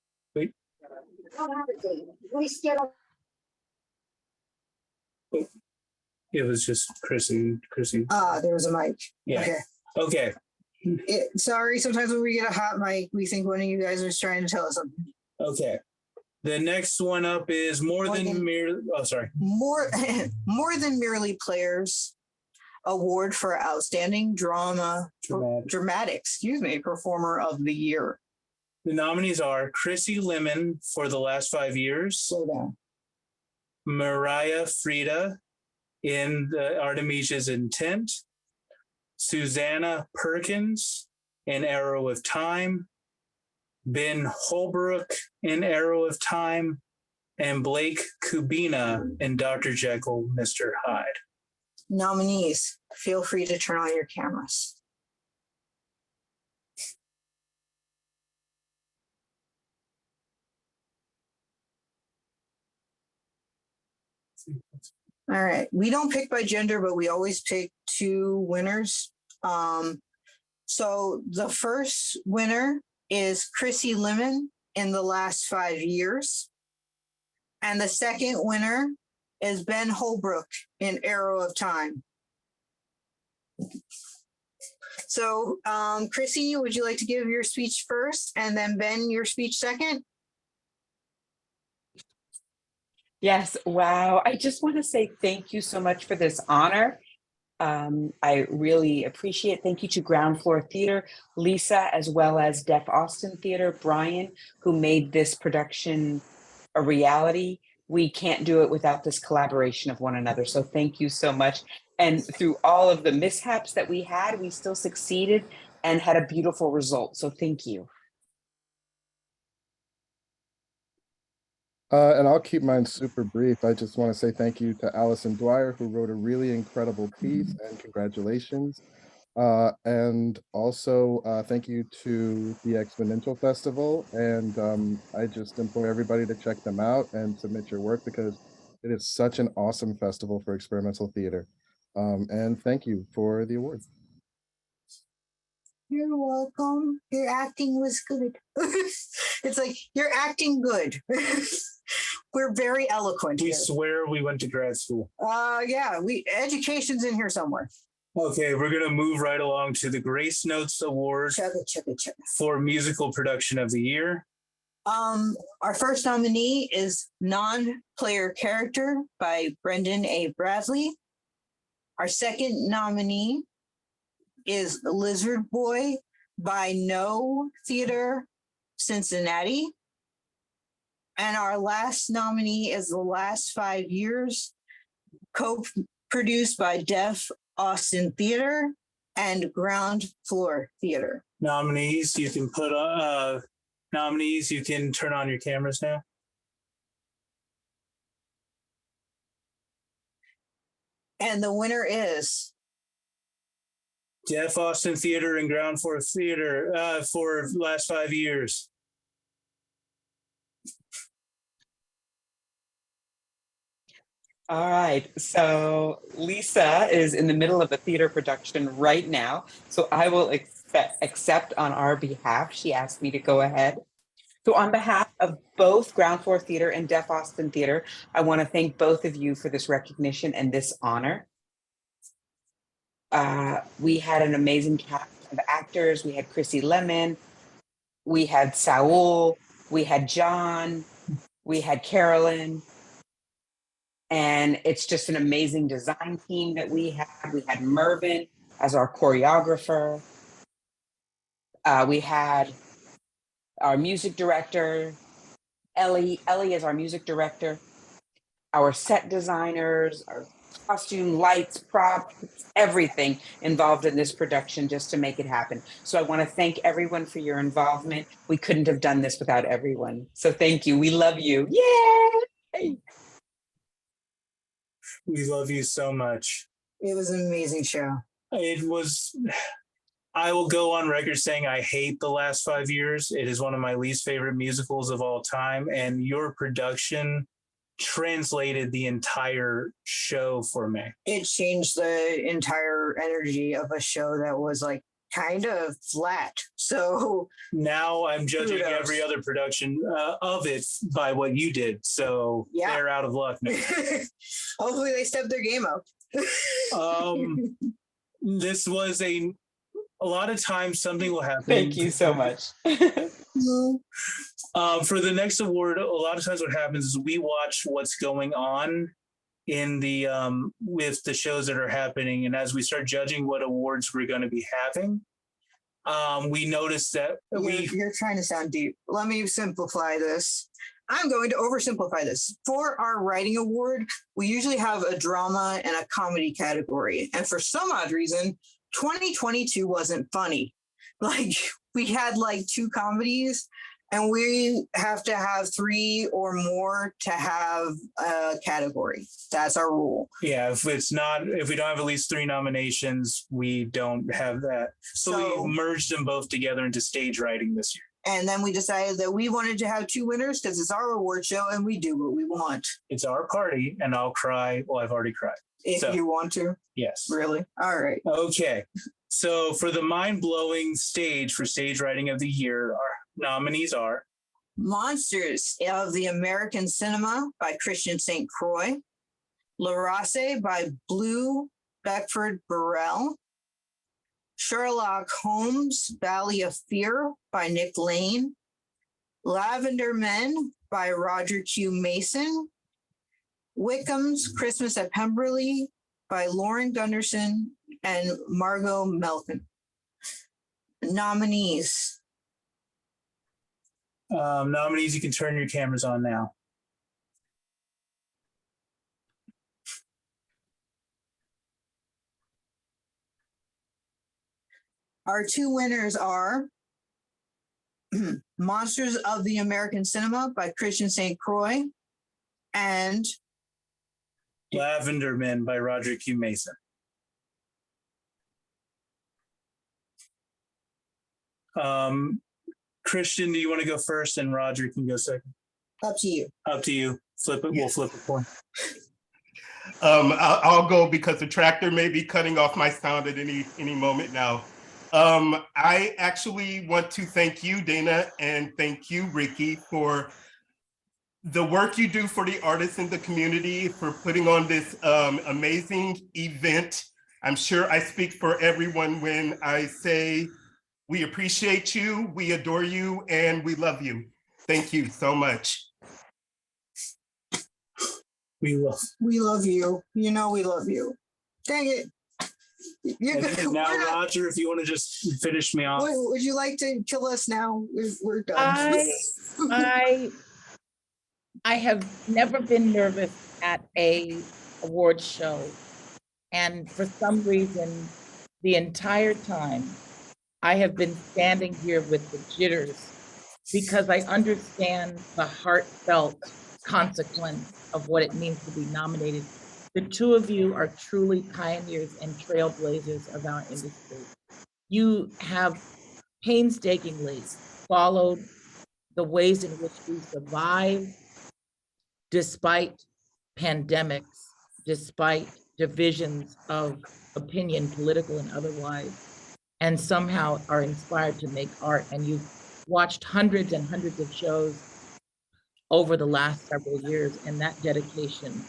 It was just Chrissy. There was a mic. Yeah. Okay. Sorry, sometimes when we get a hot mic, we think one of you guys is trying to tell us something. Okay. The next one up is more than merely. Oh, sorry. More than merely players. Award for outstanding dramatic, performer of the year. The nominees are Chrissy Lemon for The Last 5 Years. Slow down. Mariah Frida in the Artemisia's Intent. Susanna Perkins in Arrow of Time. Ben Holbrook in Arrow of Time. And Blake Kubina in Dr. Jekyll, Mr. Hyde. Nominees, feel free to turn on your cameras. All right. We don't pick by gender, but we always pick 2 winners. So the first winner is Chrissy Lemon in The Last 5 Years. And the second winner is Ben Holbrook in Arrow of Time. So, Chrissy, would you like to give your speech first and then Ben your speech second? Yes, wow. I just want to say thank you so much for this honor. I really appreciate it. Thank you to Ground Floor Theater, Lisa, as well as Deaf Austin Theater, Brian, who made this production a reality. We can't do it without this collaboration of one another. So thank you so much. And through all of the mishaps that we had, we still succeeded and had a beautiful result. So thank you. And I'll keep mine super brief. I just want to say thank you to Allison Dwyer, who wrote a really incredible piece, and congratulations. And also thank you to the Exponential Festival. And I just implore everybody to check them out and submit your work, because it is such an awesome festival for experimental theater. And thank you for the award. You're welcome. Your acting was good. It's like, you're acting good. We're very eloquent. We swear we went to grad school. Yeah, education's in here somewhere. Okay, we're going to move right along to the Grace Notes Award for Musical Production of the Year. Our first nominee is Non-Player Character by Brendan A. Bradley. Our second nominee is Lizard Boy by No Theater Cincinnati. And our last nominee is The Last 5 Years, co-produced by Deaf Austin Theater and Ground Floor Theater. Nominees, you can put nominees, you can turn on your cameras now. And the winner is Deaf Austin Theater and Ground Floor Theater for the last 5 years. All right, so Lisa is in the middle of a theater production right now, so I will accept on our behalf. She asked me to go ahead. So on behalf of both Ground Floor Theater and Deaf Austin Theater, I want to thank both of you for this recognition and this honor. We had an amazing cast of actors. We had Chrissy Lemon, we had Saul, we had John, we had Carolyn, and it's just an amazing design team that we had. We had Mervin as our choreographer. We had our music director, Ellie is our music director, our set designers, our costume, lights, props, everything involved in this production just to make it happen. So I want to thank everyone for your involvement. We couldn't have done this without everyone. So thank you. We love you. Yay! We love you so much. It was an amazing show. It was, I will go on record saying I hate The Last 5 Years. It is one of my least favorite musicals of all time. And your production translated the entire show for me. It changed the entire energy of a show that was like kind of flat. So now I'm judging every other production of it by what you did. So yeah, they're out of luck now. Hopefully they step their game up. This was a a lot of times something will happen. Thank you so much. For the next award, a lot of times what happens is we watch what's going on in the with the shows that are happening, and as we start judging what awards we're going to be having, we notice that you're trying to sound deep. Let me simplify this. I'm going to oversimplify this. For our writing award, we usually have a drama and a comedy category, and for some odd reason, 2022 wasn't funny. Like, we had like 2 comedies, and we have to have 3 or more to have a category. That's our rule. Yeah, if we don't have at least 3 nominations, we don't have that. So we merged them both together into stage writing this year. And then we decided that we wanted to have 2 winners because it's our award show and we do what we want. It's our party, and I'll cry. Well, I've already cried. If you want to. Yes. Really? All right. Okay. So for the mind-blowing stage for stage writing of the year, our nominees are Monsters of the American Cinema by Christian St. Croix, La Race by Blue Beckford Burrell, Sherlock Holmes, Valley of Fear by Nick Lane, Lavender Men by Roger Q. Mason, Wickham's Christmas at Pemberley by Lauren Gunderson and Margot Melkin. Nominees. Nominees, you can turn your cameras on now. Our 2 winners are Monsters of the American Cinema by Christian St. Croix and Lavender Men by Roger Q. Mason. Christian, do you want to go first, and Roger can go second? Up to you. Up to you. Flip it. We'll flip a coin. I'll go because the tractor may be cutting off my sound at any moment now. I actually want to thank you, Dana, and thank you, Ricky, for the work you do for the artists in the community, for putting on this amazing event. I'm sure I speak for everyone when I say we appreciate you, we adore you, and we love you. Thank you so much. We love you. You know we love you. Dang it. Now, Roger, if you want to just finish me off. Would you like to kill us now? We're done. I have never been nervous at a award show. And for some reason, the entire time, I have been standing here with the jitters because I understand the heartfelt consequence of what it means to be nominated. The 2 of you are truly pioneers and trailblazers of our industry. You have painstakingly followed the ways in which we survive despite pandemics, despite divisions of opinion, political and otherwise, and somehow are inspired to make art. And you've watched hundreds and hundreds of shows over the last several years, and that dedication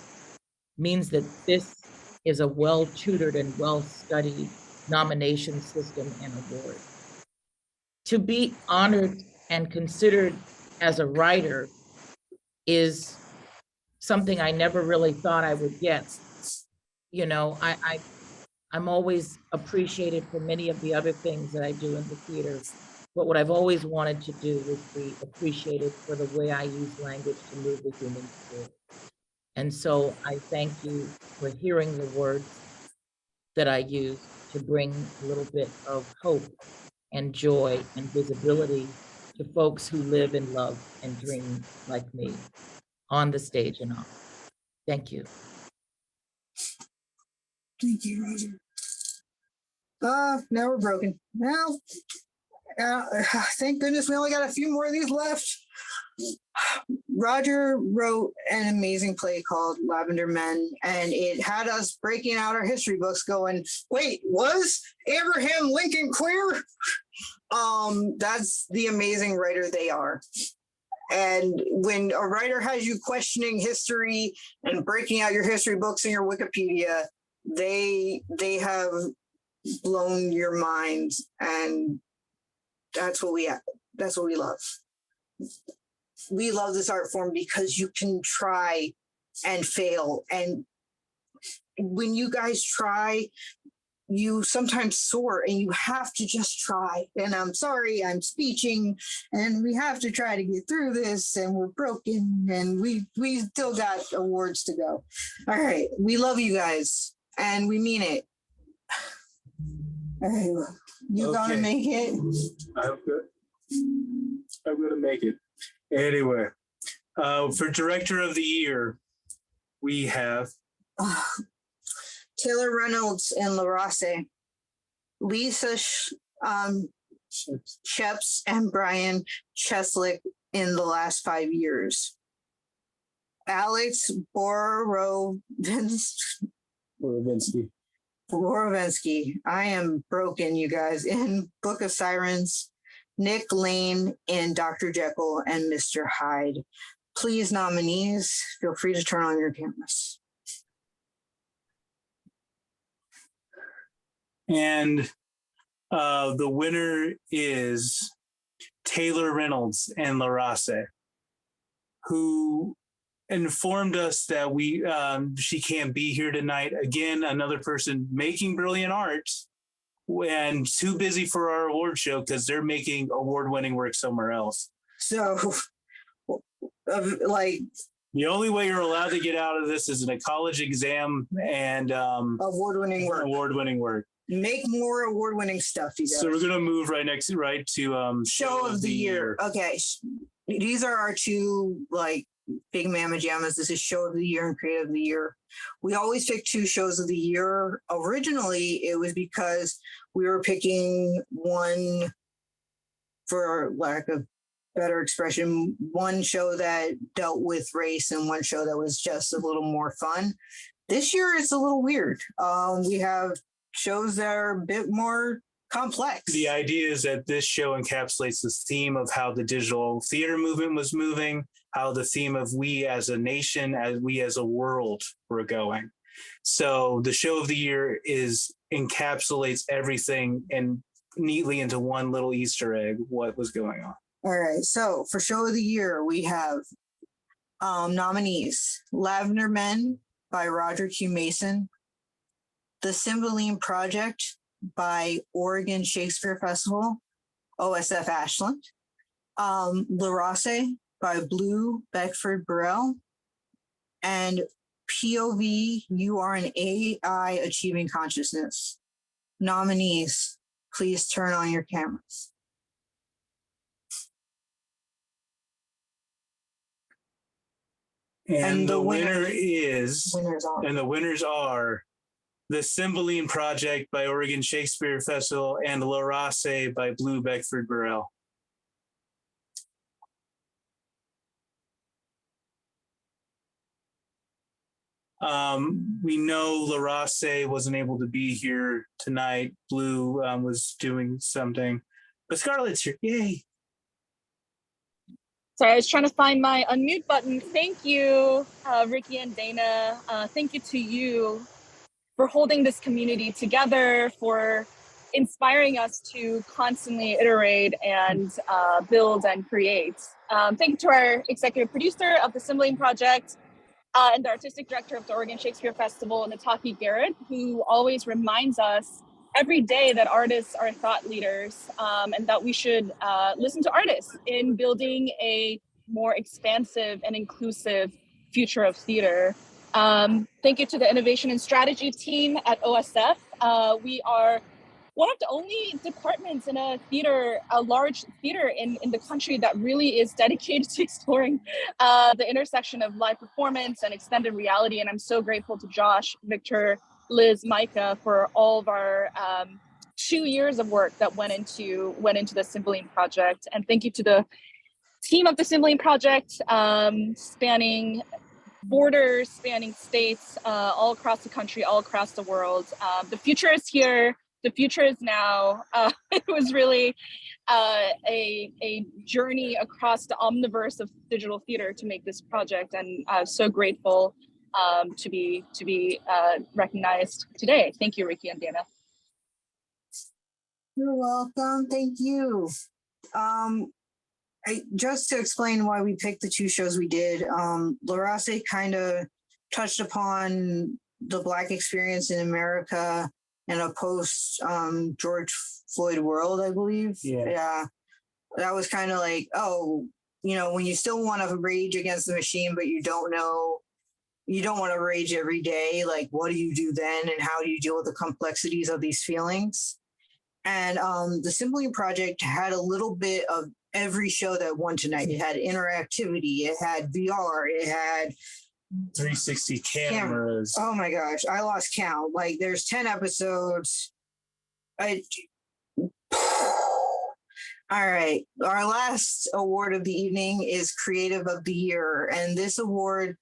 means that this is a well-tutored and well-studied nomination system and award. To be honored and considered as a writer is something I never really thought I would get. You know, I'm always appreciated for many of the other things that I do in the theater, but what I've always wanted to do is be appreciated for the way I use language to move the human spirit. And so I thank you for hearing the words that I use to bring a little bit of hope and joy and visibility to folks who live and love and dream like me on the stage and off. Thank you. Thank you, Roger. Now we're broken. Now, thank goodness we only got a few more of these left. Roger wrote an amazing play called Lavender Men, and it had us breaking out our history books going, wait, was Abraham Lincoln queer? That's the amazing writer they are. And when a writer has you questioning history and breaking out your history books and your Wikipedia, they have blown your mind, and that's what we love. We love this art form because you can try and fail, and when you guys try, you sometimes soar, and you have to just try. And I'm sorry, I'm speeching, and we have to try to get through this, and we're broken, and we still got awards to go. All right, we love you guys, and we mean it. All right, you gonna Okay. make it? I'm gonna make it. Anyway, for Director of the Year, we have Taylor Reynolds and LaRasse, Lisa Sheps and Brian Cheslick in the last 5 years. Alex Borovinsky. I am broken, you guys, in Book of Sirens. Nick Lane in Dr. Jekyll and Mr. Hyde. Please, nominees, feel free to turn on your cameras. And the winner is Taylor Reynolds and LaRasse, who informed us that she can't be here tonight. Again, another person making brilliant art and too busy for our award show because they're making award-winning work somewhere else. So, like, the only way you're allowed to get out of this is in a college exam and award-winning work. Award-winning work. Make more award-winning stuff, you guys. So we're gonna move right to show of the year. Okay, these are our two like big mamma jammas. This is show of the year and creative of the year. We always pick two shows of the year. Originally, it was because we were picking one, for lack of better expression, one show that dealt with race and one show that was just a little more fun. This year it's a little weird. We have shows that are a bit more complex. The idea is that this show encapsulates the theme of how the digital theater movement was moving, how the theme of we as a nation, as we as a world were going. So the show of the year encapsulates everything and neatly into one little Easter egg, what was going on. All right, so for show of the year, we have nominees: Lavender Men by Roger Q. Mason, The Cymbeline Project by Oregon Shakespeare Festival, OSF Ashland, LaRasse by Blue Beckford Burrell, and POV, You Are an AI Achieving Consciousness. Nominees, please turn on your cameras. And the winners are The Cymbeline Project by Oregon Shakespeare Festival and LaRasse by Blue Beckford Burrell. We know LaRasse wasn't able to be here tonight. Blue was doing something, but Scarlett's here. Yay. Sorry, I was trying to find my unmute button. Thank you, Ricky and Dana. Thank you to you for holding this community together, for inspiring us to constantly iterate and build and create. Thank you to our executive producer of the Cymbeline Project and the artistic director of the Oregon Shakespeare Festival, Nataki Garrett, who always reminds us every day that artists are thought leaders and that we should listen to artists in building a more expansive and inclusive future of theater. Thank you to the Innovation and Strategy team at OSF. We are one of the only departments in a large theater in the country that really is dedicated to exploring the intersection of live performance and extended reality. And I'm so grateful to Josh, Victor, Liz, Micah for all of our 2 years of work that went into the Cymbeline Project. And thank you to the team of the Cymbeline Project, spanning borders, spanning states, all across the country, all across the world. The future is here. The future is now. It was really a journey across the omniverse of digital theater to make this project, and I'm so grateful to be recognized today. Thank you, Ricky and Dana. You're welcome. Thank you. Just to explain why we picked the two shows we did, Larace kind of touched upon the Black experience in America in a post George Floyd world, I believe. Yeah. That was kind of like, oh, when you still want to rage against the machine, but you don't want to rage every day, like, what do you do then? And how do you deal with the complexities of these feelings? And the Simply Project had a little bit of every show that won tonight. It had interactivity, it had VR, it had 360 cameras. Oh my gosh, I lost count. Like, there's 10 episodes. All right. Our last award of the evening is Creative of the Year. And this award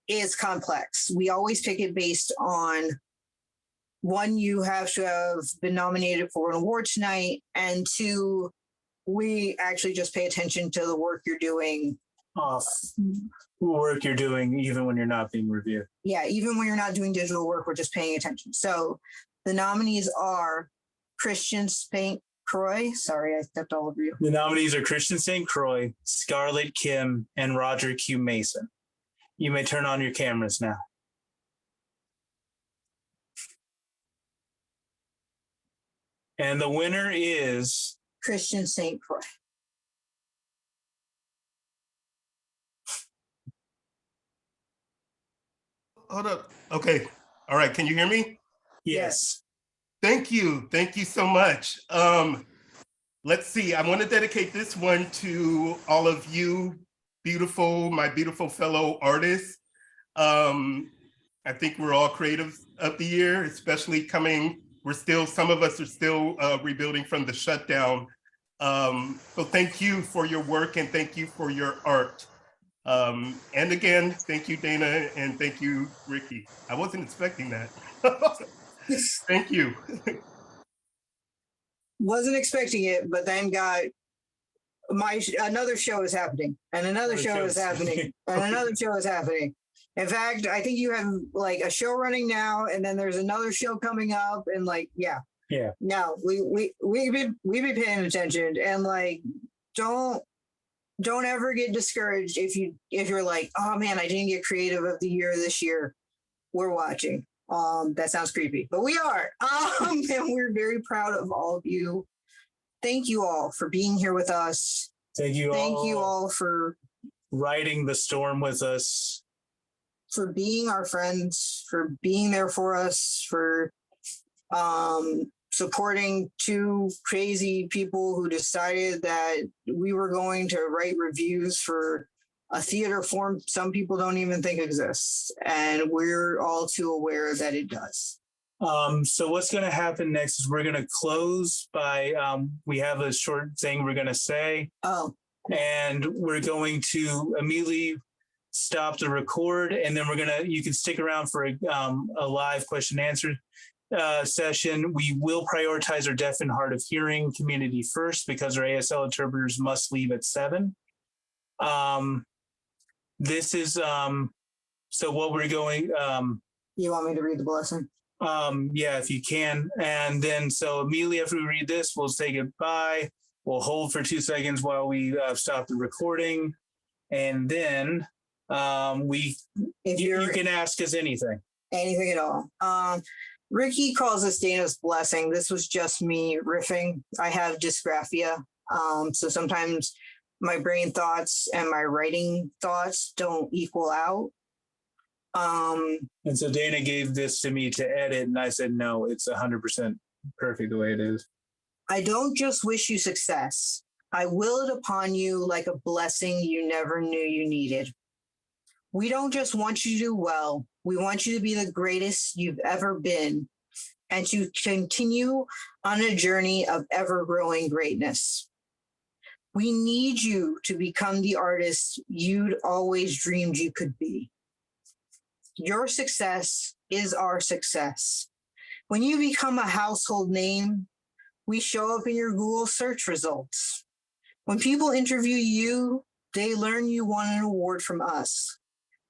is complex. We always pick it based on, one, you have to have been nominated for an award tonight. And two, we actually just pay attention to the work you're doing. Work you're doing even when you're not being reviewed. Yeah, even when you're not doing digital work, we're just paying attention. So the nominees are Christian St. Croix. Sorry, I stepped all over you. The nominees are Christian St. Croix, Scarlett Kim, and Roger Q. Mason. You may turn on your cameras now. And the winner is Christian St. Croix. Hold up. Okay. All right. Can you hear me? Yes. Thank you. Thank you so much. Let's see. I want to dedicate this one to all of you, my beautiful fellow artists. I think we're all creative of the year, especially some of us are still rebuilding from the shutdown. So thank you for your work and thank you for your art. And again, thank you, Dana, and thank you, Ricky. I wasn't expecting that. Thank you. Wasn't expecting it, but then got another show is happening, and another show is happening, and another show is happening. In fact, I think you have like a show running now, and then there's another show coming up, and yeah. No, we've been paying attention, and like don't ever get discouraged if you're like, oh man, I didn't get Creative of the Year this year. We're watching. That sounds creepy, but we are. And we're very proud of all of you. Thank you all for being here with us. Thank you all for riding the storm with us, for being our friends, for being there for us, for supporting two crazy people who decided that we were going to write reviews for a theater form some people don't even think exists, and we're all too aware that it does. So what's going to happen next is we're going to close by, we have a short thing we're going to say. And we're going to immediately stop the record, and then you can stick around for a live question and answer session. We will prioritize our deaf and hard of hearing community first because our ASL interpreters must leave at 7. This is so what we're going. You want me to read the blessing? Yeah, if you can. And then so immediately after we read this, we'll say goodbye. We'll hold for 2 seconds while we stop the recording, and then you can ask us anything at all. Ricky calls this Dana's blessing. This was just me riffing. I have dysgraphia, so sometimes my brain thoughts and my writing thoughts don't equal out. And so Dana gave this to me to edit, and I said, no, it's 100% perfect the way it is. I don't just wish you success. I will it upon you like a blessing you never knew you needed. We don't just want you to do well. We want you to be the greatest you've ever been and to continue on a journey of ever-growing greatness. We need you to become the artist you'd always dreamed you could be. Your success is our success. When you become a household name, we show up in your Google search results. When people interview you, they learn you won an award from us.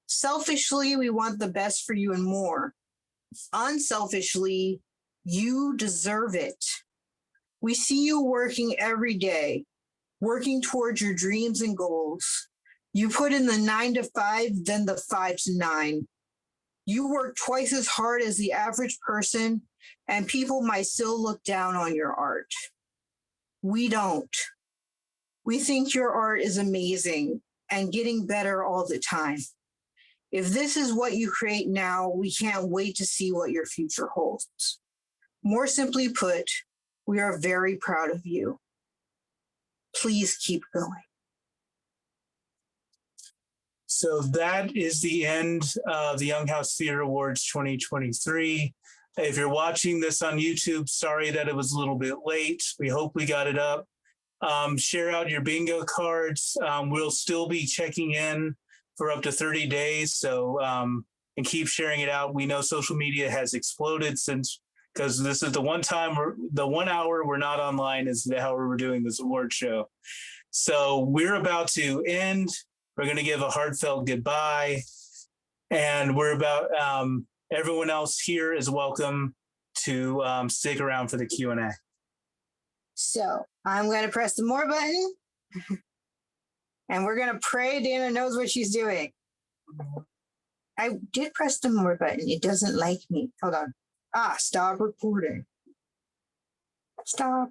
Selfishly, we want the best for you and more. Unselfishly, you deserve it. We see you working every day, working towards your dreams and goals. You put in the 9 to 5, then the 5 to 9. You work twice as hard as the average person, and people might still look down on your art. We don't. We think your art is amazing and getting better all the time. If this is what you create now, we can't wait to see what your future holds. More simply put, we are very proud of you. Please keep going. So that is the end of the Young-Howze Theater Awards 2023. If you're watching this on YouTube, sorry that it was a little bit late. We hope we got it up. Share out your bingo cards. We'll still be checking in for up to 30 days. So, and keep sharing it out. We know social media has exploded since, because this is the one time, the 1 hour we're not online is the hour we're doing this award show. So we're about to end. We're going to give a heartfelt goodbye. And we're about, everyone else here is welcome to stick around for the Q&A. So I'm going to press the more button. And we're going to pray Dana knows what she's doing. I did press the more button. It doesn't like me. Hold on. Stop recording. Stop.